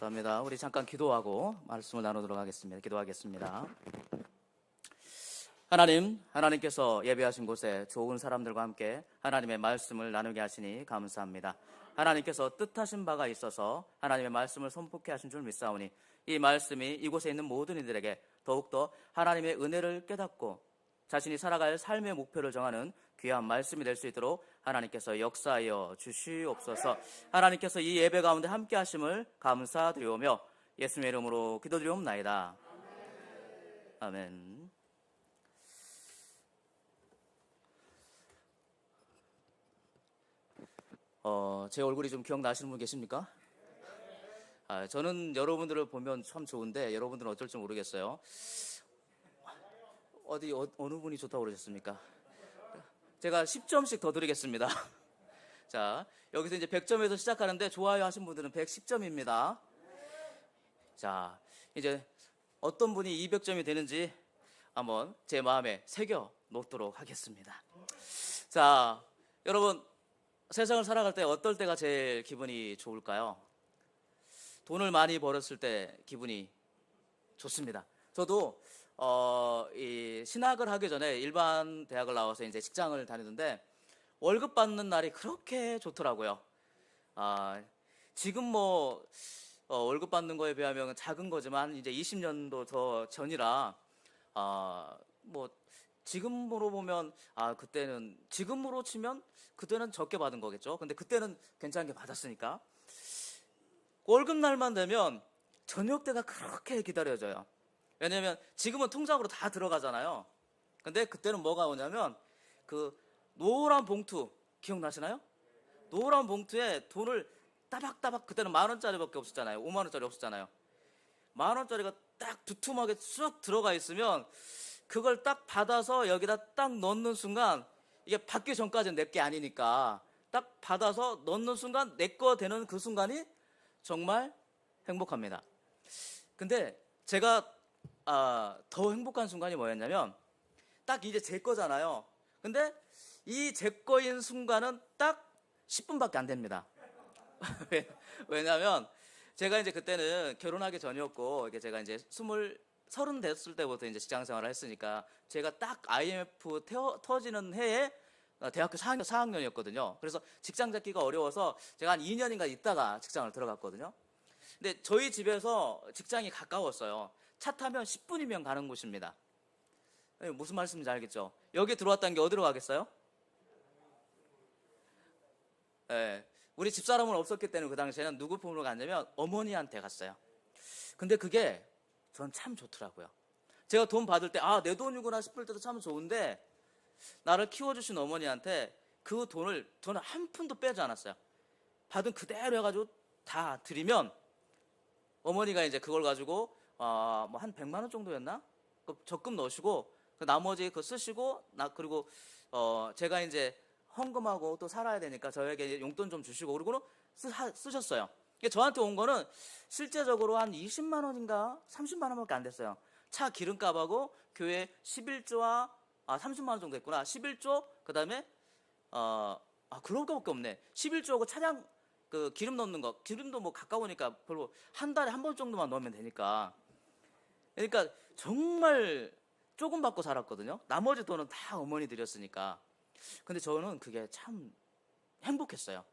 감사합니다. 우리 잠깐 기도하고 말씀을 나누도록 하겠습니다. 기도하겠습니다. 하나님께서 예배하신 곳에 좋은 사람들과 함께 하나님의 말씀을 나누게 하시니 감사합니다. 하나님께서 뜻하신 바가 있어서 하나님의 말씀을 선포케 하신 줄 믿사오니 이 말씀이 이곳에 있는 모든 이들에게 더욱더 하나님의 은혜를 깨닫고 자신이 살아갈 삶의 목표를 정하는 귀한 말씀이 될 수 있도록 하나님께서 역사하여 주시옵소서. 하나님께서 이 예배 가운데 함께 하심을 감사드리오며 예수님의 이름으로 기도드리옵나이다. 아멘. 제 얼굴이 좀 기억나시는 분 계십니까? 저는 여러분들을 보면 참 좋은데 여러분들은 어쩔지 모르겠어요. 어느 분이 좋다고 그러셨습니까? 제가 10점씩 더 드리겠습니다. 자, 여기서 이제 100점에서 시작하는데 좋아요 하신 분들은 110점입니다. 자, 이제 어떤 분이 200점이 되는지 한번 제 마음에 새겨 놓도록 하겠습니다. 자, 여러분 세상을 살아갈 때 어떨 때가 제일 기분이 좋을까요? 돈을 많이 벌었을 때 기분이 좋습니다. 저도 이 신학을 하기 전에 일반 대학을 나와서 이제 직장을 다니는데 월급 받는 날이 그렇게 좋더라고요. 지금 월급 받는 거에 비하면 작은 거지만 이제 20년도 더 전이라 지금으로 보면 그때는 지금으로 치면 그때는 적게 받은 거겠죠. 근데 그때는 괜찮게 받았으니까 월급날만 되면 저녁 때가 그렇게 기다려져요. 왜냐면 지금은 통장으로 다 들어가잖아요. 근데 그때는 뭐가 오냐면 그 노란 봉투 기억나시나요? 노란 봉투에 돈을 따박따박, 그때는 10,000원짜리밖에 없었잖아요. 50,000원짜리 없었잖아요. 10,000원짜리가 딱 두툼하게 쑥 들어가 있으면 그걸 딱 받아서 여기다 딱 넣는 순간, 이게 받기 전까지는 내 게 아니니까 딱 받아서 넣는 순간 내 거 되는 그 순간이 정말 행복합니다. 근데 제가 더 행복한 순간이 뭐였냐면 딱 이제 제 거잖아요. 근데 이 제 거인 순간은 딱 10분밖에 안 됩니다. 왜냐면 제가 이제 그때는 결혼하기 전이었고, 이게 제가 이제 30 됐을 때부터 이제 직장 생활을 했으니까 제가 딱 IMF 터지는 해에 대학교 4학년이었거든요. 그래서 직장 잡기가 어려워서 제가 한 2년인가 있다가 직장을 들어갔거든요. 근데 저희 집에서 직장이 가까웠어요. 차 타면 10분이면 가는 곳입니다. 무슨 말씀인지 알겠죠? 여기 들어왔다는 게 어디로 가겠어요? 네, 우리 집사람은 없었기 때문에 그 당시에는 누구 품으로 갔냐면 어머니한테 갔어요. 근데 그게 전 참 좋더라고요. 제가 돈 받을 때 내 돈이구나 싶을 때도 참 좋은데, 나를 키워주신 어머니한테 그 돈을 저는 한 푼도 빼지 않았어요. 받은 그대로 해가지고 다 드리면 어머니가 이제 그걸 가지고 한 100만 원 정도였나? 적금 넣으시고 그 나머지 그거 쓰시고, 그리고 제가 이제 헌금하고 또 살아야 되니까 저에게 용돈 좀 주시고, 그러고는 쓰셨어요. 저한테 온 거는 실제적으로 한 20만 원인가 30만 원밖에 안 됐어요. 차 기름값하고 교회 11조와 30만 원 정도 했구나. 11조, 그 다음에 그런 거밖에 없네. 11조하고 차량 그 기름 넣는 거, 기름도 뭐 가까우니까 별로 한 달에 한 번 정도만 넣으면 되니까. 그러니까 정말 조금 받고 살았거든요. 나머지 돈은 다 어머니 드렸으니까. 근데 저는 그게 참 행복했어요.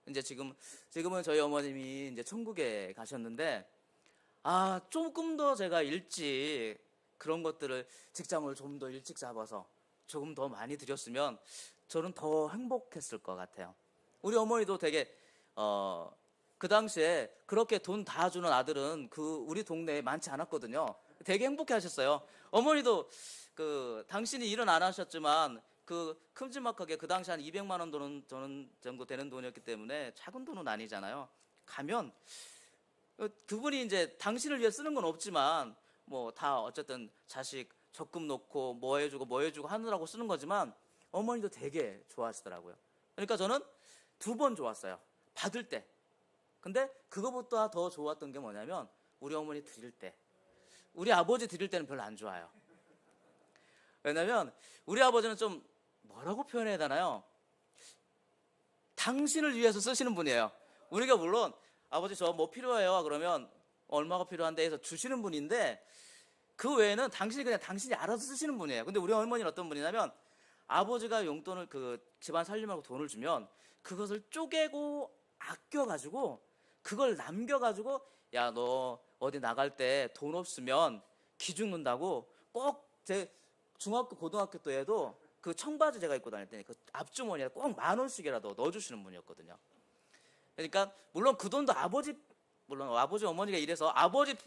이제 지금은 저희 어머님이 이제 천국에 가셨는데, 조금 더 제가 일찍 그런 것들을, 직장을 좀 더 일찍 잡아서 조금 더 많이 드렸으면 저는 더 행복했을 것 같아요. 우리 어머니도 되게 그 당시에 그렇게 돈 다 주는 아들은 우리 동네에 많지 않았거든요. 되게 행복해 하셨어요. 어머니도 당신이 일은 안 하셨지만 큼지막하게 그 당시 한 200만 원 돈은 정도 되는 돈이었기 때문에 작은 돈은 아니잖아요. 가면 그분이 이제 당신을 위해 쓰는 건 없지만 뭐 다 어쨌든 자식 적금 놓고 뭐 해주고 하느라고 쓰는 거지만 어머니도 되게 좋아하시더라고요. 그러니까 저는 2번 좋았어요. 받을 때. 근데 그거보다 더 좋았던 게 뭐냐면 우리 어머니 드릴 때. 우리 아버지 드릴 때는 별로 안 좋아요. 왜냐면 우리 아버지는 좀 뭐라고 표현해야 되나요? 당신을 위해서 쓰시는 분이에요. 우리가 물론 아버지 저 뭐 필요해요 그러면 얼마가 필요한데 해서 주시는 분인데 그 외에는 당신이 그냥 당신이 알아서 쓰시는 분이에요. 근데 우리 어머니는 어떤 분이냐면 아버지가 용돈을 그 집안 살림하고 돈을 주면 그것을 쪼개고 아껴가지고 그걸 남겨가지고 야, 너 어디 나갈 때 돈 없으면 기 죽는다고 꼭 제 중학교 고등학교 때에도 그 청바지 제가 입고 다닐 때니 그 앞주머니에 꼭 10,000원씩이라도 넣어주시는 분이었거든요. 그러니까 물론 그 돈도 물론 아버지 어머니가 일해서 아버지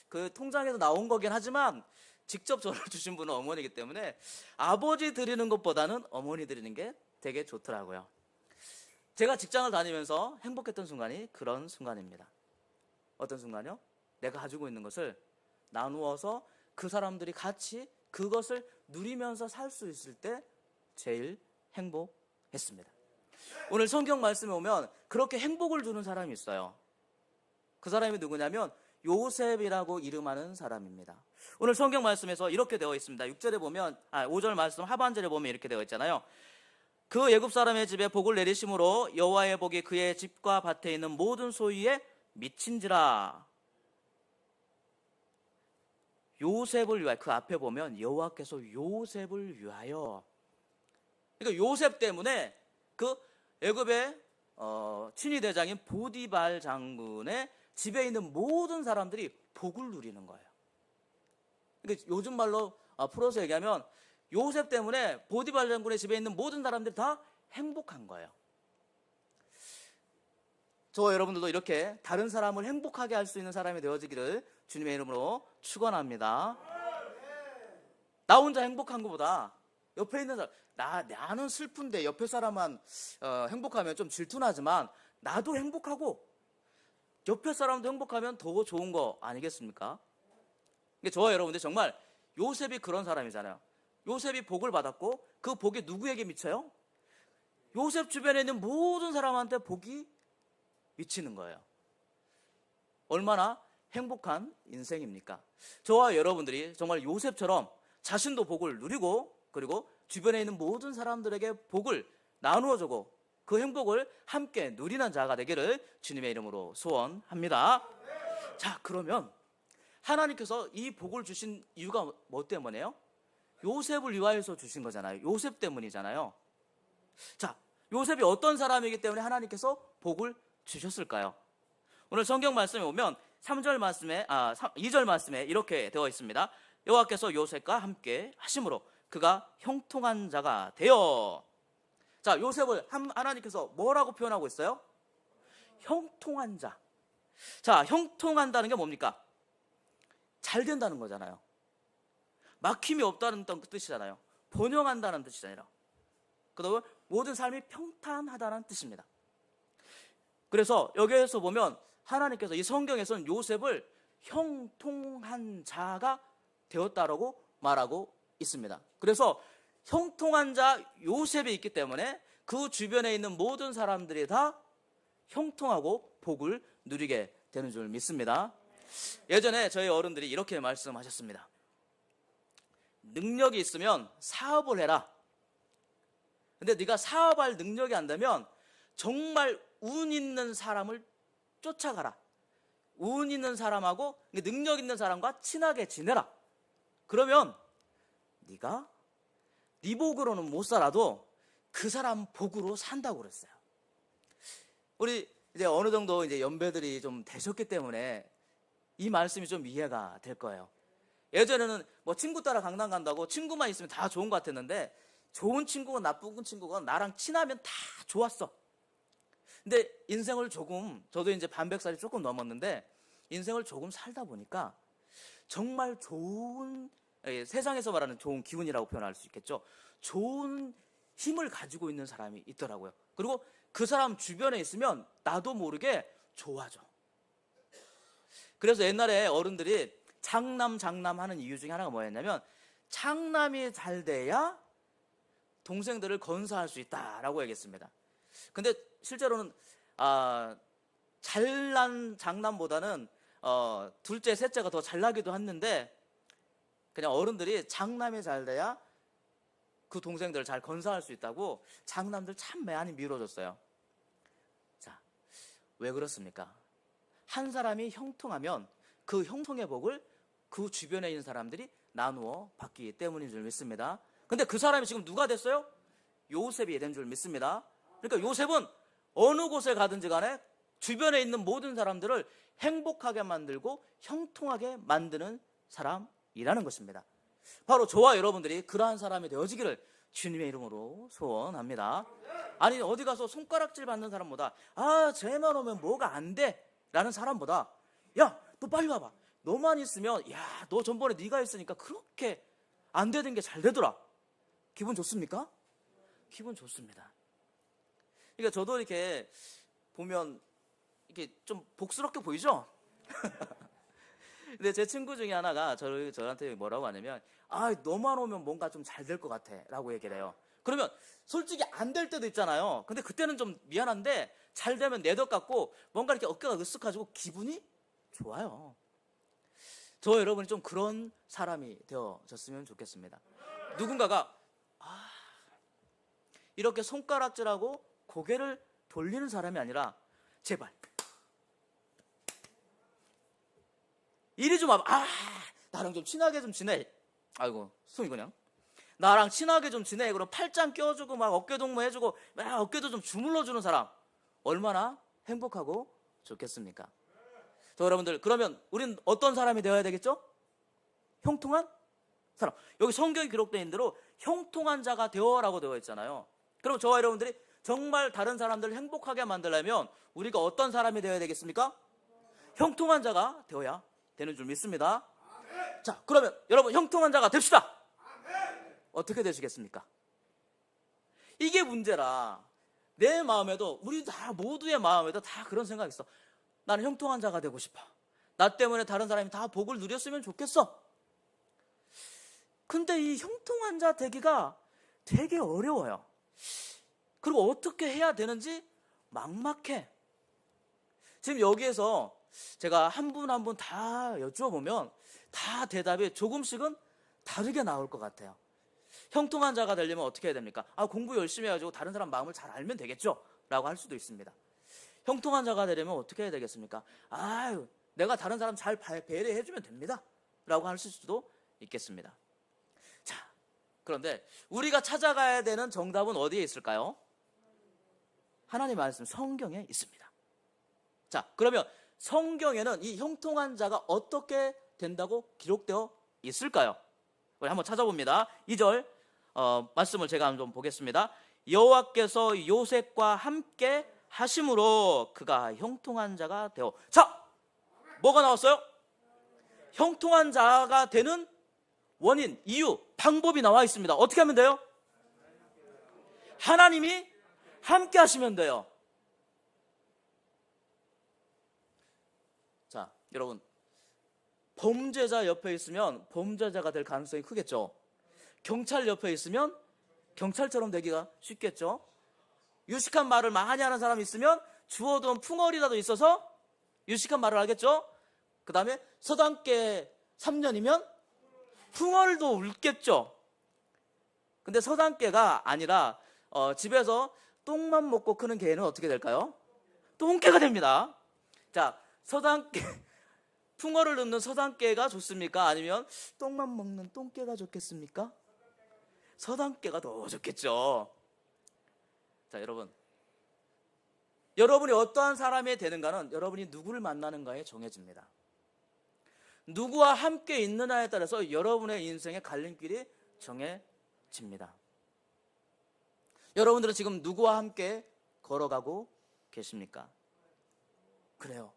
그 통장에서 나온 거긴 하지만 직접 저를 주신 분은 어머니이기 때문에 아버지 드리는 것보다는 어머니 드리는 게 되게 좋더라고요. 제가 직장을 다니면서 행복했던 순간이 그런 순간입니다. 어떤 순간이요? 내가 가지고 있는 것을 나누어서 그 사람들이 같이 그것을 누리면서 살 수 있을 때 제일 행복했습니다. 오늘 성경 말씀에 오면 그렇게 행복을 주는 사람이 있어요. 그 사람이 누구냐면 요셉이라고 이름하는 사람입니다. 오늘 성경 말씀에서 이렇게 되어 있습니다. 6절에 보면 5절 말씀 하반절에 보면 이렇게 되어 있잖아요. 그 애굽 사람의 집에 복을 내리심으로 여호와의 복이 그의 집과 밭에 있는 모든 소유에 미친지라. 요셉을 위하여, 그 앞에 보면 여호와께서 요셉을 위하여, 그러니까 요셉 때문에 그 애굽의 친위 대장인 보디발 장군의 집에 있는 모든 사람들이 복을 누리는 거예요. 그러니까 요즘 말로 풀어서 얘기하면 요셉 때문에 보디발 장군의 집에 있는 모든 사람들이 다 행복한 거예요. 저와 여러분들도 이렇게 다른 사람을 행복하게 할 수 있는 사람이 되어지기를 주님의 이름으로 축원합니다. 나 혼자 행복한 것보다 옆에 있는 사람, 나는 슬픈데 옆에 사람만 행복하면 좀 질투나지만 나도 행복하고 옆에 사람도 행복하면 더 좋은 거 아니겠습니까? 그러니까 저와 여러분들 정말 요셉이 그런 사람이잖아요. 요셉이 복을 받았고 그 복이 누구에게 미쳐요? 요셉 주변에 있는 모든 사람한테 복이 미치는 거예요. 얼마나 행복한 인생입니까? 저와 여러분들이 정말 요셉처럼 자신도 복을 누리고 그리고 주변에 있는 모든 사람들에게 복을 나누어 주고 그 행복을 함께 누리는 자가 되기를 주님의 이름으로 소원합니다. 자, 그러면 하나님께서 이 복을 주신 이유가 뭐 때문에요? 요셉을 위하여서 주신 거잖아요. 요셉 때문이잖아요. 자, 요셉이 어떤 사람이기 때문에 하나님께서 복을 주셨을까요? 오늘 성경 말씀에 보면 2절 말씀에 이렇게 되어 있습니다. 여호와께서 요셉과 함께 하심으로 그가 형통한 자가 되어. 자, 요셉을 하나님께서 뭐라고 표현하고 있어요? 형통한 자. 자, 형통한다는 게 뭡니까? 잘 된다는 거잖아요. 막힘이 없다는 뜻이잖아요. 번영한다는 뜻이잖아요. 그다음에 모든 삶이 평탄하다는 뜻입니다. 그래서 여기에서 보면 하나님께서 이 성경에서는 요셉을 형통한 자가 되었다라고 말하고 있습니다. 그래서 형통한 자 요셉이 있기 때문에 그 주변에 있는 모든 사람들이 다 형통하고 복을 누리게 되는 줄 믿습니다. 예전에 저희 어른들이 이렇게 말씀하셨습니다. 능력이 있으면 사업을 해라. 근데 네가 사업할 능력이 안 되면 정말 운 있는 사람을 쫓아가라. 운 있는 사람하고 능력 있는 사람과 친하게 지내라. 그러면 네가 네 복으로는 못 살아도 그 사람 복으로 산다고 그랬어요. 우리 이제 어느 정도 이제 연배들이 좀 되셨기 때문에 이 말씀이 좀 이해가 될 거예요. 예전에는 뭐 친구 따라 강남 간다고 친구만 있으면 다 좋은 것 같았는데 좋은 친구건 나쁜 친구건 나랑 친하면 다 좋았어. 근데 인생을 저도 이제 반백살이 조금 넘었는데 인생을 조금 살다 보니까 정말 좋은, 세상에서 말하는 좋은 기운이라고 표현할 수 있겠죠. 좋은 힘을 가지고 있는 사람이 있더라고요. 그리고 그 사람 주변에 있으면 나도 모르게 좋아져. 그래서 옛날에 어른들이 장남 하는 이유 중에 하나가 뭐였냐면 장남이 잘 돼야 동생들을 건사할 수 있다라고 얘기했습니다. 근데 실제로는 잘난 장남보다는 둘째, 셋째가 더 잘나기도 했는데 그냥 어른들이 장남이 잘 돼야 그 동생들을 잘 건사할 수 있다고 장남들 참 많이 밀어줬어요. 자, 왜 그렇습니까? 한 사람이 형통하면 그 형통의 복을 그 주변에 있는 사람들이 나누어 받기 때문인 줄 믿습니다. 근데 그 사람이 지금 누가 됐어요? 요셉이 된 줄 믿습니다. 그러니까 요셉은 어느 곳에 가든지 간에 주변에 있는 모든 사람들을 행복하게 만들고 형통하게 만드는 사람이라는 것입니다. 바로 저와 여러분들이 그러한 사람이 되어지기를 주님의 이름으로 소원합니다. 아니 어디 가서 손가락질 받는 사람보다 쟤만 오면 뭐가 안 돼 라는 사람보다 야 너 빨리 와봐, 너만 있으면 야 너 전번에 네가 있으니까 그렇게 안 되던 게 잘 되더라. 기분 좋습니까? 기분 좋습니다. 그러니까 저도 이렇게 보면 이게 좀 복스럽게 보이죠? 근데 제 친구 중에 하나가 저한테 뭐라고 하냐면 너만 오면 뭔가 좀 잘 될 것 같아 라고 얘기를 해요. 그러면 솔직히 안 될 때도 있잖아요. 근데 그때는 좀 미안한데 잘 되면 내 덕 같고 뭔가 이렇게 어깨가 으쓱해지고 기분이 좋아요. 저 여러분이 좀 그런 사람이 되어졌으면 좋겠습니다. 누군가가 이렇게 손가락질하고 고개를 돌리는 사람이 아니라 제발 이리 좀 와봐. 나랑 좀 친하게 좀 지내. 아이고 손이 그냥 나랑 친하게 좀 지내. 그럼 팔짱 껴주고 막 어깨 동무 해주고 막 어깨도 좀 주물러주는 사람 얼마나 행복하고 좋겠습니까? 자, 여러분들 그러면 우리는 어떤 사람이 되어야 되겠죠? 형통한 사람. 여기 성경에 기록되어 있는 대로 형통한 자가 되어라고 되어 있잖아요. 그럼 저와 여러분들이 정말 다른 사람들을 행복하게 만들려면 우리가 어떤 사람이 되어야 되겠습니까? 형통한 자가 되어야 되는 줄 믿습니다. 자, 그러면 여러분 형통한 자가 됩시다. 어떻게 되시겠습니까? 이게 문제라. 내 마음에도 우리 다 모두의 마음에도 다 그런 생각이 있어. 나는 형통한 자가 되고 싶어. 나 때문에 다른 사람이 다 복을 누렸으면 좋겠어. 근데 이 형통한 자 되기가 되게 어려워요. 그리고 어떻게 해야 되는지 막막해. 지금 여기에서 제가 한 분 한 분 다 여쭈어보면 다 대답이 조금씩은 다르게 나올 것 같아요. 형통한 자가 되려면 어떻게 해야 됩니까? 공부 열심히 해가지고 다른 사람 마음을 잘 알면 되겠죠? 라고 할 수도 있습니다. 형통한 자가 되려면 어떻게 해야 되겠습니까? 내가 다른 사람 잘 배려해주면 됩니다. 라고 할 수도 있겠습니다. 자, 그런데 우리가 찾아가야 되는 정답은 어디에 있을까요? 하나님 말씀 성경에 있습니다. 자, 그러면 성경에는 이 형통한 자가 어떻게 된다고 기록되어 있을까요? 우리 한번 찾아봅니다. 2절 말씀을 제가 한번 보겠습니다. 여호와께서 요셉과 함께 하심으로 그가 형통한 자가 되어. 자, 뭐가 나왔어요? 형통한 자가 되는 원인, 이유, 방법이 나와 있습니다. 어떻게 하면 돼요? 하나님이 함께 하시면 돼요. 자, 여러분 범죄자 옆에 있으면 범죄자가 될 가능성이 크겠죠. 경찰 옆에 있으면 경찰처럼 되기가 쉽겠죠. 유식한 말을 많이 하는 사람이 있으면 주워둔 풍어리라도 있어서 유식한 말을 하겠죠. 그 다음에 서당계 3년이면 풍어를 울겠죠. 근데 서당계가 아니라 집에서 똥만 먹고 크는 개는 어떻게 될까요? 똥개가 됩니다. 자, 서당계 풍어를 넣는 서당개가 좋습니까? 아니면 똥만 먹는 똥개가 좋겠습니까? 서당개가 더 좋겠죠. 자, 여러분이 어떠한 사람이 되는가는 여러분이 누구를 만나는가에 정해집니다. 누구와 함께 있느냐에 따라서 여러분의 인생의 갈림길이 정해집니다. 여러분들은 지금 누구와 함께 걸어가고 계십니까? 그래요.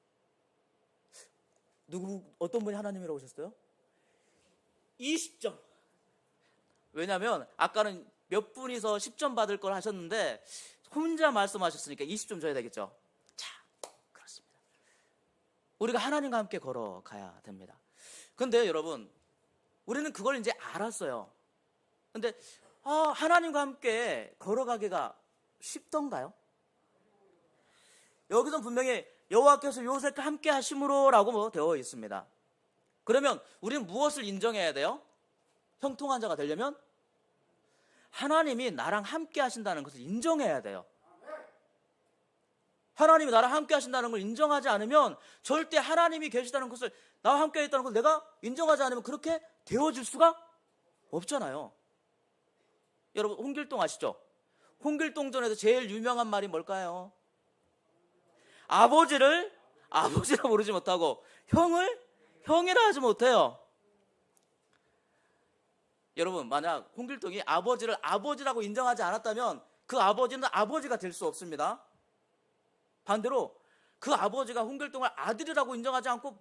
어떤 분이 하나님이라고 오셨어요? 20점. 왜냐하면 아까는 몇 분이서 10점 받을 걸 하셨는데 혼자 말씀하셨으니까 20점 줘야 되겠죠. 자, 그렇습니다. 우리가 하나님과 함께 걸어가야 됩니다. 근데 여러분, 우리는 그걸 이제 알았어요. 근데 하나님과 함께 걸어가기가 쉽던가요? 여기서 분명히 여호와께서 요셉과 함께 하심으로 라고 되어 있습니다. 그러면 우리는 무엇을 인정해야 돼요? 형통한 자가 되려면 하나님이 나랑 함께 하신다는 것을 인정해야 돼요. 하나님이 나랑 함께 하신다는 걸 인정하지 않으면 절대 하나님이 계시다는 것을, 나와 함께 있다는 걸 내가 인정하지 않으면 그렇게 되어질 수가 없잖아요. 여러분 홍길동 아시죠? 홍길동전에서 제일 유명한 말이 뭘까요? 아버지를 아버지라 부르지 못하고 형을 형이라 하지 못해요. 여러분 만약 홍길동이 아버지를 아버지라고 인정하지 않았다면 그 아버지는 아버지가 될 수 없습니다. 반대로 그 아버지가 홍길동을 아들이라고 인정하지 않고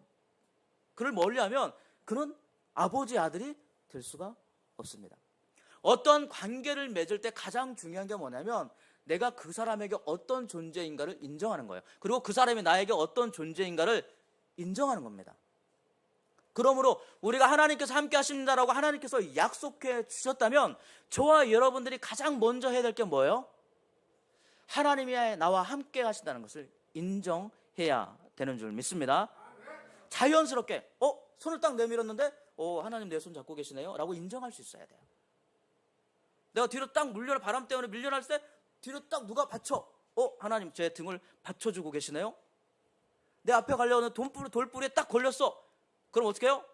그를 멀리하면 그는 아버지의 아들이 될 수가 없습니다. 어떤 관계를 맺을 때 가장 중요한 게 뭐냐면 내가 그 사람에게 어떤 존재인가를 인정하는 거예요. 그리고 그 사람이 나에게 어떤 존재인가를 인정하는 겁니다. 그러므로 우리가 하나님께서 함께 하신다라고 하나님께서 약속해 주셨다면 저와 여러분들이 가장 먼저 해야 될 게 뭐예요? 하나님이 나와 함께 하신다는 것을 인정해야 되는 줄 믿습니다. 자연스럽게 손을 딱 내밀었는데 하나님 내 손 잡고 계시네요 라고 인정할 수 있어야 돼요. 내가 뒤로 딱 바람 때문에 밀려날 때 뒤로 딱 누가 받쳐 하나님 제 등을 받쳐주고 계시네요. 내 앞에 가려는 돌뿌리에 딱 걸렸어. 그럼 어떻게 해요?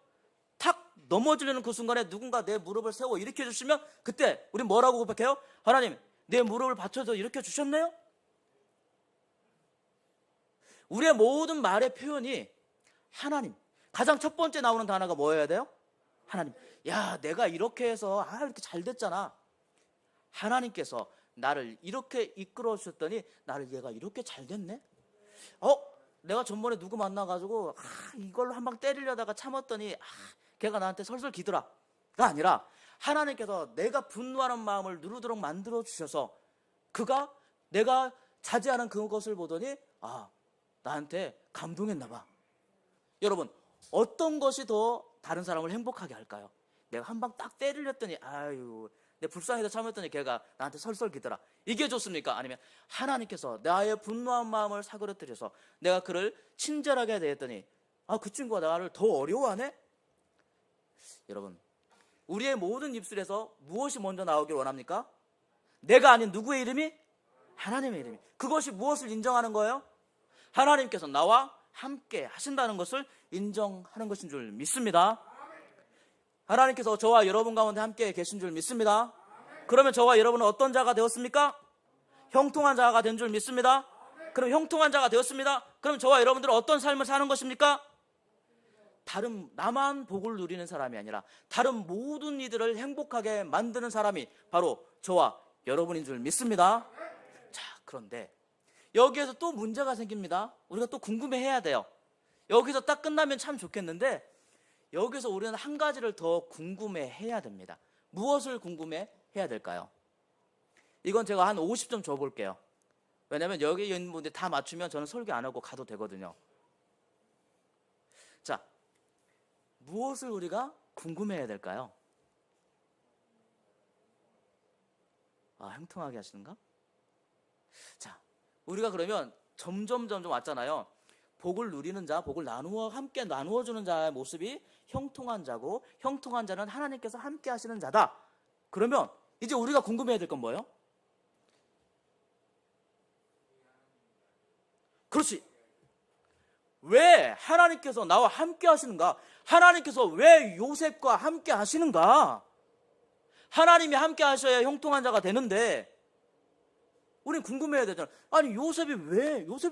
탁 넘어지려는 그 순간에 누군가 내 무릎을 세워 일으켜 주시면 그때 우리 뭐라고 고백해요? 하나님 내 무릎을 받쳐서 일으켜 주셨네요. 우리의 모든 말의 표현이 하나님, 가장 첫 번째 나오는 단어가 뭐여야 돼요? 하나님. 야 내가 이렇게 해서 이렇게 잘 됐잖아. 하나님께서 나를 이렇게 이끌어 주셨더니 나를 얘가 이렇게 잘 됐네. 내가 전번에 누구 만나가지고 이걸로 한 방 때리려다가 참았더니 걔가 나한테 설설 기더라가 아니라 하나님께서 내가 분노하는 마음을 누르도록 만들어 주셔서 그가 내가 자제하는 그것을 보더니 나한테 감동했나 봐. 여러분 어떤 것이 더 다른 사람을 행복하게 할까요? 내가 한 방 딱 때리렸더니 내 불쌍해서 참았더니 걔가 나한테 설설 기더라. 이게 좋습니까? 아니면 하나님께서 나의 분노한 마음을 사그러뜨려서 내가 그를 친절하게 대했더니 그 친구가 나를 더 어려워하네? 여러분 우리의 모든 입술에서 무엇이 먼저 나오길 원합니까? 내가 아닌 누구의 이름이? 하나님의 이름이. 그것이 무엇을 인정하는 거예요? 하나님께서 나와 함께 하신다는 것을 인정하는 것인 줄 믿습니다. 하나님께서 저와 여러분 가운데 함께 계신 줄 믿습니다. 그러면 저와 여러분은 어떤 자가 되었습니까? 형통한 자가 된 줄 믿습니다. 그럼 형통한 자가 되었습니다. 그럼 저와 여러분들은 어떤 삶을 사는 것입니까? 나만 복을 누리는 사람이 아니라 다른 모든 이들을 행복하게 만드는 사람이 바로 저와 여러분인 줄 믿습니다. 자, 그런데 여기에서 또 문제가 생깁니다. 우리가 또 궁금해해야 돼요. 여기서 딱 끝나면 참 좋겠는데 여기서 우리는 한 가지를 더 궁금해해야 됩니다. 무엇을 궁금해해야 될까요? 이건 제가 한 50점 줘볼게요. 왜냐하면 여기 있는 분들 다 맞추면 저는 설교 안 하고 가도 되거든요. 자, 무엇을 우리가 궁금해해야 될까요? 형통하게 하시는가? 자, 우리가 그러면 점점 왔잖아요. 복을 누리는 자, 복을 함께 나누어주는 자의 모습이 형통한 자고 형통한 자는 하나님께서 함께 하시는 자다. 그러면 이제 우리가 궁금해야 될 건 뭐예요? 그렇지. 왜 하나님께서 나와 함께 하시는가? 하나님께서 왜 요셉과 함께 하시는가? 하나님이 함께 하셔야 형통한 자가 되는데 우린 궁금해야 되잖아. 아니 요셉이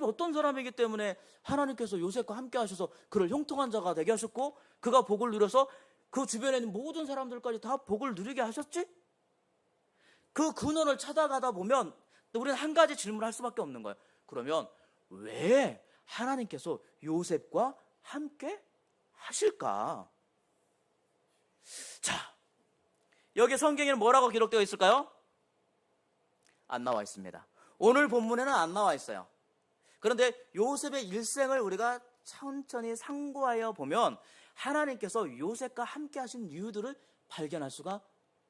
어떤 사람이기 때문에 하나님께서 요셉과 함께 하셔서 그를 형통한 자가 되게 하셨고 그가 복을 누려서 그 주변에 있는 모든 사람들까지 다 복을 누리게 하셨지? 그 근원을 찾아가다 보면 우리는 한 가지 질문을 할 수밖에 없는 거예요. 그러면 왜 하나님께서 요셉과 함께 하실까? 자, 여기 성경에는 뭐라고 기록되어 있을까요? 안 나와 있습니다. 오늘 본문에는 안 나와 있어요. 그런데 요셉의 일생을 우리가 천천히 상고하여 보면 하나님께서 요셉과 함께 하신 이유들을 발견할 수가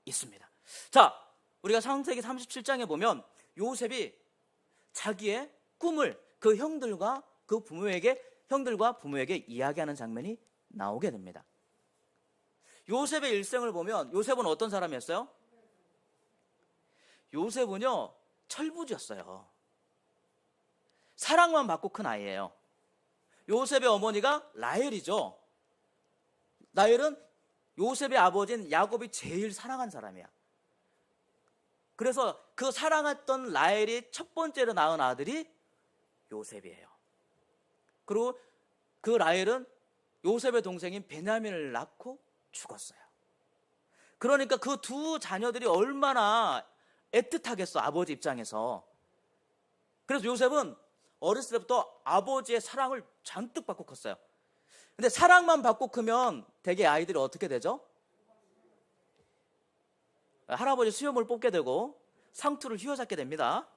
있습니다. 자, 우리가 창세기 37장에 보면 요셉이 자기의 꿈을 그 형들과 부모에게 이야기하는 장면이 나오게 됩니다. 요셉의 일생을 보면 요셉은 어떤 사람이었어요? 요셉은요 철부지였어요. 사랑만 받고 큰 아이예요. 요셉의 어머니가 라헬이죠. 라헬은 요셉의 아버지인 야곱이 제일 사랑한 사람이야. 그래서 그 사랑했던 라헬이 첫 번째로 낳은 아들이 요셉이에요. 그리고 그 라헬은 요셉의 동생인 베냐민을 낳고 죽었어요. 그러니까 그 두 자녀들이 얼마나 애틋하겠어, 아버지 입장에서. 그래서 요셉은 어렸을 때부터 아버지의 사랑을 잔뜩 받고 컸어요. 근데 사랑만 받고 크면 대개 아이들이 어떻게 되죠? 할아버지 수염을 뽑게 되고 상투를 휘어잡게 됩니다.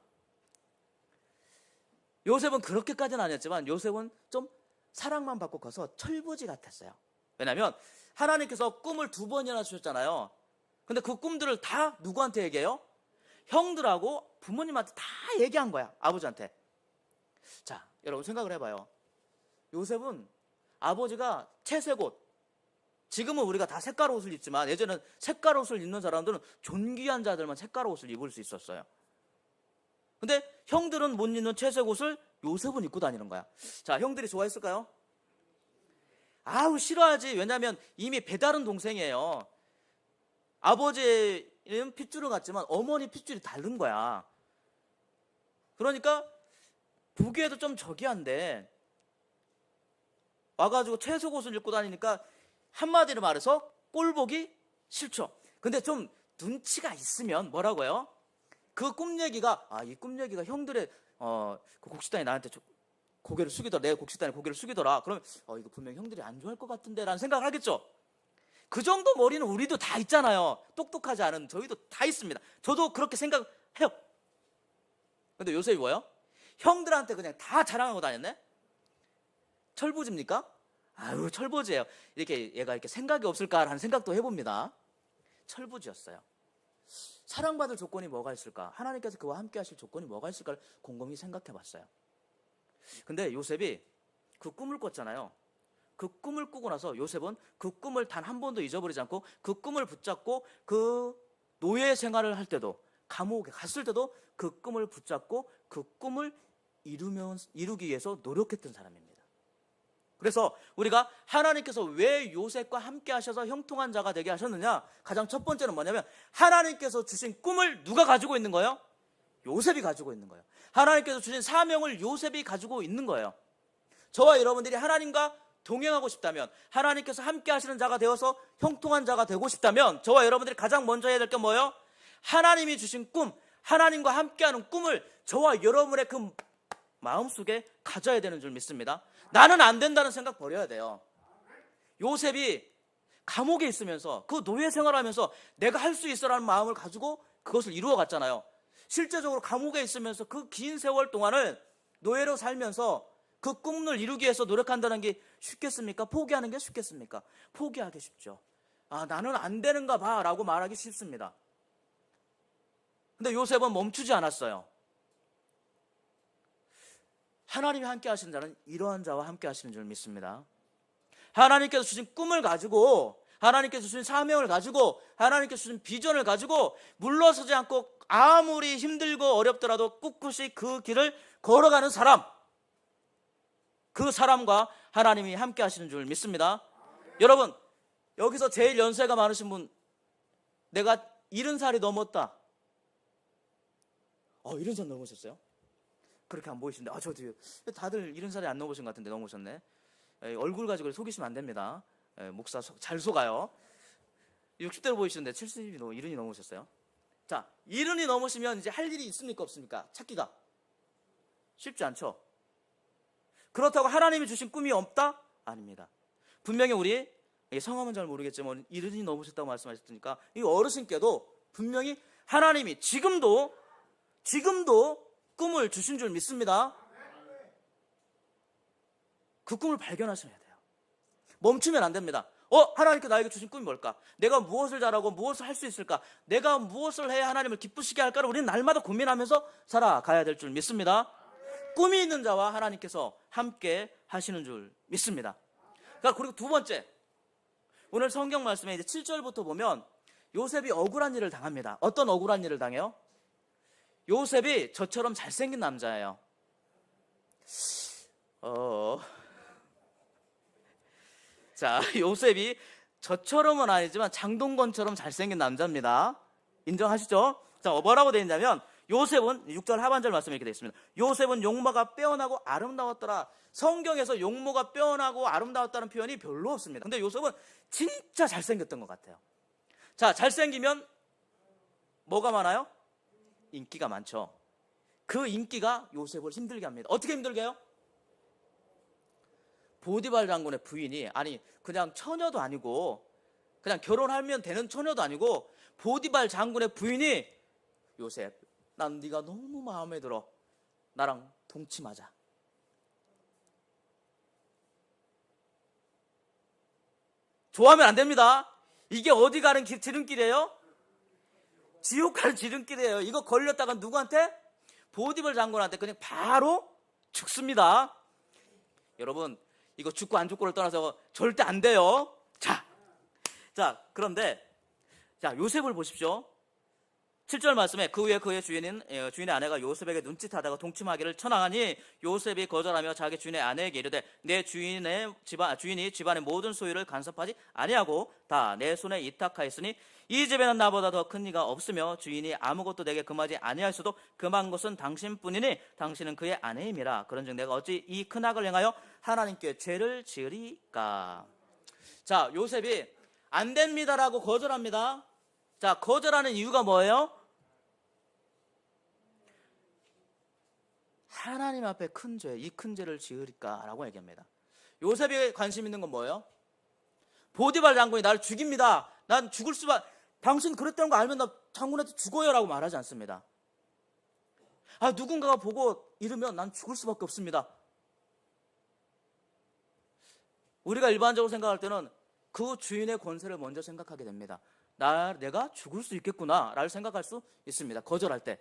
요셉은 그렇게까지는 아니었지만 요셉은 좀 사랑만 받고 커서 철부지 같았어요. 왜냐하면 하나님께서 꿈을 2번이나 주셨잖아요. 근데 그 꿈들을 다 누구한테 얘기해요? 형들하고 부모님한테 다 얘기한 거야, 아버지한테. 자, 여러분 생각을 해봐요. 요셉은 아버지가 채색 옷, 지금은 우리가 다 색깔 옷을 입지만 예전에는 색깔 옷을 입는 사람들은 존귀한 자들만 색깔 옷을 입을 수 있었어요. 근데 형들은 못 입는 채색 옷을 요셉은 입고 다니는 거야. 자, 형들이 좋아했을까요? 아우, 싫어하지. 왜냐하면 이미 배다른 동생이에요. 아버지는 핏줄은 같지만 어머니 핏줄이 다른 거야. 그러니까 보기에도 좀 저기한데 와가지고 채색 옷을 입고 다니니까 한마디로 말해서 꼴보기 싫죠. 근데 좀 눈치가 있으면 뭐라고요? 그 꿈 얘기가, 이 꿈 얘기가 형들의 그 곡식단이 나한테 고개를 숙이더라, 내 곡식단이 고개를 숙이더라. 그러면 이거 분명히 형들이 안 좋아할 것 같은데 라는 생각을 하겠죠. 그 정도 머리는 우리도 다 있잖아요. 똑똑하지 않은 저희도 다 있습니다. 저도 그렇게 생각해요. 근데 요셉이 뭐예요? 형들한테 그냥 다 자랑하고 다녔네? 철부지입니까? 아유, 철부지예요. 이렇게 얘가 이렇게 생각이 없을까라는 생각도 해봅니다. 철부지였어요. 사랑받을 조건이 뭐가 있을까? 하나님께서 그와 함께 하실 조건이 뭐가 있을까를 곰곰이 생각해봤어요. 근데 요셉이 그 꿈을 꿨잖아요. 그 꿈을 꾸고 나서 요셉은 그 꿈을 단 한 번도 잊어버리지 않고 그 꿈을 붙잡고 그 노예 생활을 할 때도, 감옥에 갔을 때도 그 꿈을 붙잡고 그 꿈을 이루기 위해서 노력했던 사람입니다. 그래서 우리가 하나님께서 왜 요셉과 함께 하셔서 형통한 자가 되게 하셨느냐? 가장 첫 번째는 뭐냐면 하나님께서 주신 꿈을 누가 가지고 있는 거예요? 요셉이 가지고 있는 거예요. 하나님께서 주신 사명을 요셉이 가지고 있는 거예요. 저와 여러분들이 하나님과 동행하고 싶다면, 하나님께서 함께 하시는 자가 되어서 형통한 자가 되고 싶다면 저와 여러분들이 가장 먼저 해야 될 게 뭐예요? 하나님이 주신 꿈, 하나님과 함께하는 꿈을 저와 여러분의 그 마음속에 가져야 되는 줄 믿습니다. 나는 안 된다는 생각 버려야 돼요. 요셉이 감옥에 있으면서 그 노예 생활하면서 내가 할 수 있어라는 마음을 가지고 그것을 이루어 갔잖아요. 실제적으로 감옥에 있으면서 그 긴 세월 동안을 노예로 살면서 그 꿈을 이루기 위해서 노력한다는 게 쉽겠습니까? 포기하는 게 쉽겠습니까? 포기하기 쉽죠. 나는 안 되는가 봐 라고 말하기 쉽습니다. 근데 요셉은 멈추지 않았어요. 하나님이 함께 하시는 자는 이러한 자와 함께 하시는 줄 믿습니다. 하나님께서 주신 꿈을 가지고, 하나님께서 주신 사명을 가지고, 하나님께서 주신 비전을 가지고 물러서지 않고 아무리 힘들고 어렵더라도 꿋꿋이 그 길을 걸어가는 사람, 그 사람과 하나님이 함께 하시는 줄 믿습니다. 여러분, 여기서 제일 연세가 많으신 분, 내가 70살이 넘었다. 70살 넘으셨어요? 그렇게 안 보이시는데, 저도요. 다들 70살이 안 넘으신 것 같은데 넘으셨네. 얼굴 가지고 속이시면 안 됩니다. 목사 잘 속아요. 60대로 보이시는데 70이 70이 넘으셨어요. 자, 70이 넘으시면 이제 할 일이 있습니까 없습니까? 찾기가 쉽지 않죠. 그렇다고 하나님이 주신 꿈이 없다? 아닙니다. 분명히 우리 성함은 잘 모르겠지만 70이 넘으셨다고 말씀하셨으니까 이 어르신께도 분명히 하나님이 지금도 꿈을 주신 줄 믿습니다. 그 꿈을 발견하셔야 돼요. 멈추면 안 됩니다. 하나님께 나에게 주신 꿈이 뭘까? 내가 무엇을 잘하고 무엇을 할 수 있을까? 내가 무엇을 해야 하나님을 기쁘시게 할까를 우리는 날마다 고민하면서 살아가야 될 줄 믿습니다. 꿈이 있는 자와 하나님께서 함께 하시는 줄 믿습니다. 그리고 두 번째, 오늘 성경 말씀에 이제 7절부터 보면 요셉이 억울한 일을 당합니다. 어떤 억울한 일을 당해요? 요셉이 저처럼 잘생긴 남자예요. 자, 요셉이 저처럼은 아니지만 장동건처럼 잘생긴 남자입니다. 인정하시죠? 자, 뭐라고 되어 있냐면 요셉은 6절 하반절 말씀에 이렇게 되어 있습니다. 요셉은 용모가 빼어나고 아름다웠더라. 성경에서 용모가 빼어나고 아름다웠다는 표현이 별로 없습니다. 근데 요셉은 진짜 잘생겼던 것 같아요. 자, 잘생기면 뭐가 많아요? 인기가 많죠. 그 인기가 요셉을 힘들게 합니다. 어떻게 힘들게 해요? 보디발 장군의 부인이, 아니 그냥 처녀도 아니고 그냥 결혼하면 되는 처녀도 아니고 보디발 장군의 부인이 요셉, 난 네가 너무 마음에 들어. 나랑 동침하자. 좋아하면 안 됩니다. 이게 어디 가는 지름길이에요? 지옥 가는 지름길이에요. 이거 걸렸다가 누구한테? 보디발 장군한테 그냥 바로 죽습니다. 여러분, 이거 죽고 안 죽고를 떠나서 절대 안 돼요. 자, 그런데 자, 요셉을 보십시오. 7절 말씀에 그 후에 그의 주인의 아내가 요셉에게 눈짓하다가 동침하기를 청하니 요셉이 거절하며 자기 주인의 아내에게 이르되 내 주인이 집안의 모든 소유를 간섭하지 아니하고 다 내 손에 위탁하였으니 이 집에는 나보다 더 큰 이가 없으며 주인이 아무것도 내게 금하지 아니하였어도 금한 것은 당신뿐이니 당신은 그의 아내임이라. 그런즉 내가 어찌 이 큰 악을 행하여 하나님께 죄를 지으리까. 자, 요셉이 안 됩니다라고 거절합니다. 자, 거절하는 이유가 뭐예요? 하나님 앞에 큰 죄, 이 큰 죄를 지으리까라고 얘기합니다. 요셉이 관심 있는 건 뭐예요? 보디발 장군이 나를 죽입니다. 난 죽을 수밖에, 당신 그랬다는 거 알면 나 장군한테 죽어요라고 말하지 않습니다. 누군가가 보고 이러면 난 죽을 수밖에 없습니다. 우리가 일반적으로 생각할 때는 그 주인의 권세를 먼저 생각하게 됩니다. 내가 죽을 수 있겠구나 라고 생각할 수 있습니다. 거절할 때.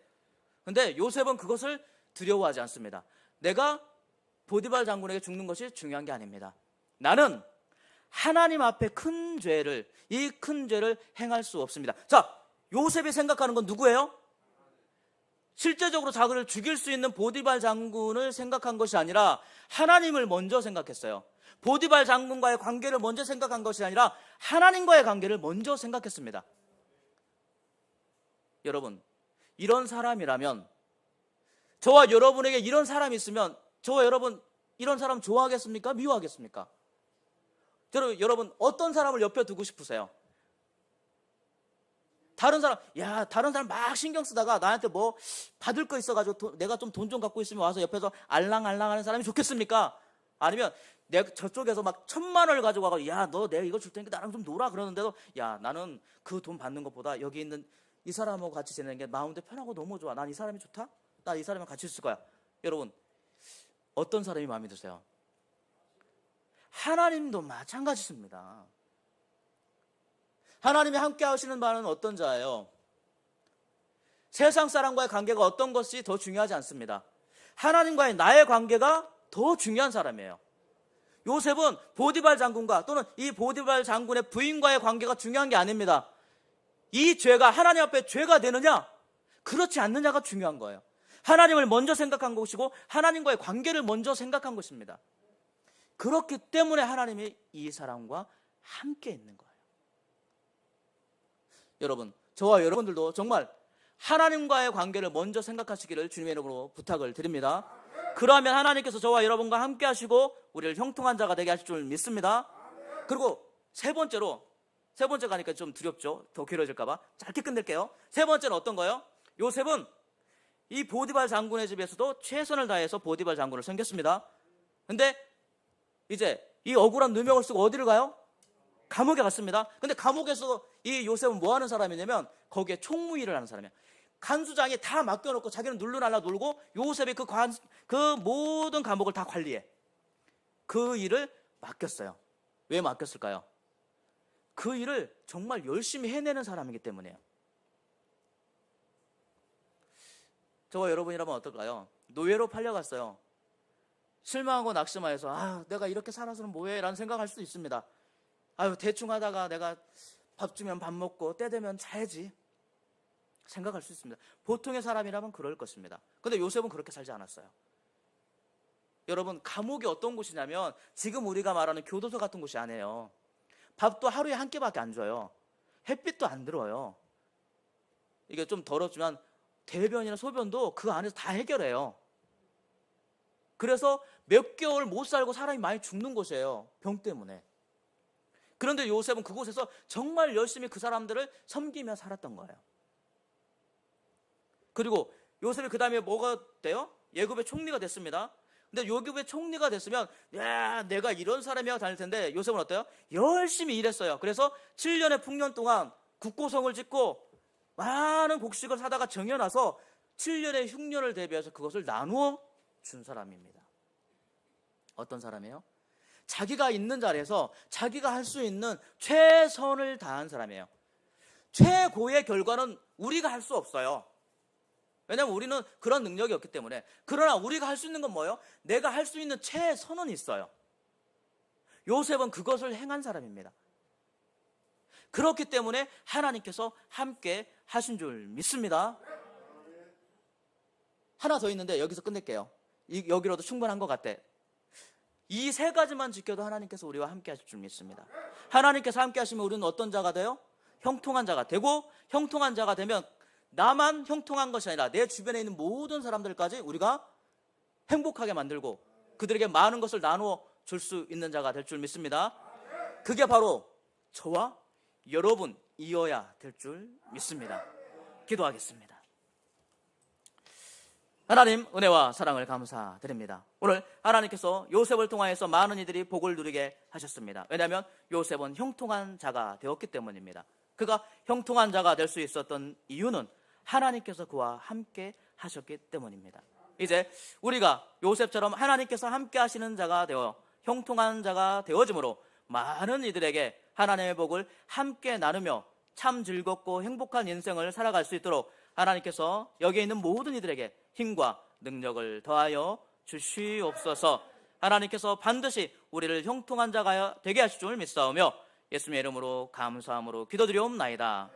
근데 요셉은 그것을 두려워하지 않습니다. 내가 보디발 장군에게 죽는 것이 중요한 게 아닙니다. 나는 하나님 앞에 이 큰 죄를 행할 수 없습니다. 자, 요셉이 생각하는 건 누구예요? 실제적으로 자기를 죽일 수 있는 보디발 장군을 생각한 것이 아니라 하나님을 먼저 생각했어요. 보디발 장군과의 관계를 먼저 생각한 것이 아니라 하나님과의 관계를 먼저 생각했습니다. 여러분, 이런 사람이라면, 저와 여러분에게 이런 사람이 있으면 저와 여러분 이런 사람 좋아하겠습니까? 미워하겠습니까? 여러분 어떤 사람을 옆에 두고 싶으세요? 다른 사람 막 신경 쓰다가 나한테 뭐 받을 거 있어가지고 내가 좀 돈 좀 갖고 있으면 와서 옆에서 알랑알랑 하는 사람이 좋겠습니까? 아니면 내가 저쪽에서 막 1,000만 원을 가지고 와서 너 내가 이거 줄 테니까 나랑 좀 놀아 그러는데도 나는 그 돈 받는 것보다 여기 있는 이 사람하고 같이 지내는 게 마음도 편하고 너무 좋아. 난 이 사람이 좋다? 나 이 사람이랑 같이 있을 거야. 여러분, 어떤 사람이 마음에 드세요? 하나님도 마찬가지입니다. 하나님이 함께 하시는 바는 어떤 자예요? 세상 사람과의 관계가 어떤 것이 더 중요하지 않습니다. 하나님과의 나의 관계가 더 중요한 사람이에요. 요셉은 보디발 장군과 또는 이 보디발 장군의 부인과의 관계가 중요한 게 아닙니다. 이 죄가 하나님 앞에 죄가 되느냐 그렇지 않느냐가 중요한 거예요. 하나님을 먼저 생각한 것이고 하나님과의 관계를 먼저 생각한 것입니다. 그렇기 때문에 하나님이 이 사람과 함께 있는 거예요. 여러분, 저와 여러분들도 정말 하나님과의 관계를 먼저 생각하시기를 주님의 이름으로 부탁을 드립니다. 그러면 하나님께서 저와 여러분과 함께 하시고 우리를 형통한 자가 되게 하실 줄 믿습니다. 그리고 세 번째 가니까 좀 두렵죠. 더 길어질까 봐 짧게 끝낼게요. 세 번째는 어떤 거예요? 요셉은 이 보디발 장군의 집에서도 최선을 다해서 보디발 장군을 섬겼습니다. 근데 이제 이 억울한 누명을 쓰고 어디를 가요? 감옥에 갔습니다. 근데 감옥에서 이 요셉은 뭐 하는 사람이냐면 거기에 총무일을 하는 사람이에요. 간수장이 다 맡겨놓고 자기는 눌러날라 놀고 요셉이 그 모든 감옥을 다 관리해. 그 일을 맡겼어요. 왜 맡겼을까요? 그 일을 정말 열심히 해내는 사람이기 때문이에요. 저와 여러분이라면 어떨까요? 노예로 팔려갔어요. 실망하고 낙심하여서 내가 이렇게 살아서는 뭐해? 라는 생각할 수도 있습니다. 대충 하다가 내가 밥 주면 밥 먹고 때 되면 자야지 생각할 수 있습니다. 보통의 사람이라면 그럴 것입니다. 근데 요셉은 그렇게 살지 않았어요. 여러분, 감옥이 어떤 곳이냐면 지금 우리가 말하는 교도소 같은 곳이 아니에요. 밥도 하루에 한 끼밖에 안 줘요. 햇빛도 안 들어요. 이게 좀 더럽지만 대변이나 소변도 그 안에서 다 해결해요. 그래서 몇 개월 못 살고 사람이 많이 죽는 곳이에요. 병 때문에. 그런데 요셉은 그곳에서 정말 열심히 그 사람들을 섬기며 살았던 거예요. 그리고 요셉이 그 다음에 뭐가 돼요? 예굽의 총리가 됐습니다. 근데 예굽의 총리가 됐으면 야, 내가 이런 사람이야 다닐 텐데 요셉은 어때요? 열심히 일했어요. 그래서 7년의 풍년 동안 국고성을 짓고 많은 곡식을 사다가 정해놔서 7년의 흉년을 대비해서 그것을 나누어 준 사람입니다. 어떤 사람이에요? 자기가 있는 자리에서 자기가 할 수 있는 최선을 다한 사람이에요. 최고의 결과는 우리가 할 수 없어요. 왜냐하면 우리는 그런 능력이 없기 때문에. 그러나 우리가 할 수 있는 건 뭐예요? 내가 할 수 있는 최선은 있어요. 요셉은 그것을 행한 사람입니다. 그렇기 때문에 하나님께서 함께 하신 줄 믿습니다. 하나 더 있는데 여기서 끝낼게요. 여기로도 충분한 것 같아. 이 세 가지만 지켜도 하나님께서 우리와 함께 하실 줄 믿습니다. 하나님께서 함께 하시면 우리는 어떤 자가 돼요? 형통한 자가 되고, 형통한 자가 되면 나만 형통한 것이 아니라 내 주변에 있는 모든 사람들까지 우리가 행복하게 만들고 그들에게 많은 것을 나누어 줄 수 있는 자가 될 줄 믿습니다. 그게 바로 저와 여러분이어야 될 줄 믿습니다. 기도하겠습니다. 하나님, 은혜와 사랑을 감사드립니다. 오늘 하나님께서 요셉을 통하여서 많은 이들이 복을 누리게 하셨습니다. 왜냐하면 요셉은 형통한 자가 되었기 때문입니다. 그가 형통한 자가 될 수 있었던 이유는 하나님께서 그와 함께 하셨기 때문입니다. 이제 우리가 요셉처럼 하나님께서 함께 하시는 자가 되어 형통한 자가 되어짐으로 많은 이들에게 하나님의 복을 함께 나누며 참 즐겁고 행복한 인생을 살아갈 수 있도록 하나님께서 여기에 있는 모든 이들에게 힘과 능력을 더하여 주시옵소서. 하나님께서 반드시 우리를 형통한 자가 되게 하실 줄 믿사오며 예수님의 이름으로 감사함으로 기도드리옵나이다.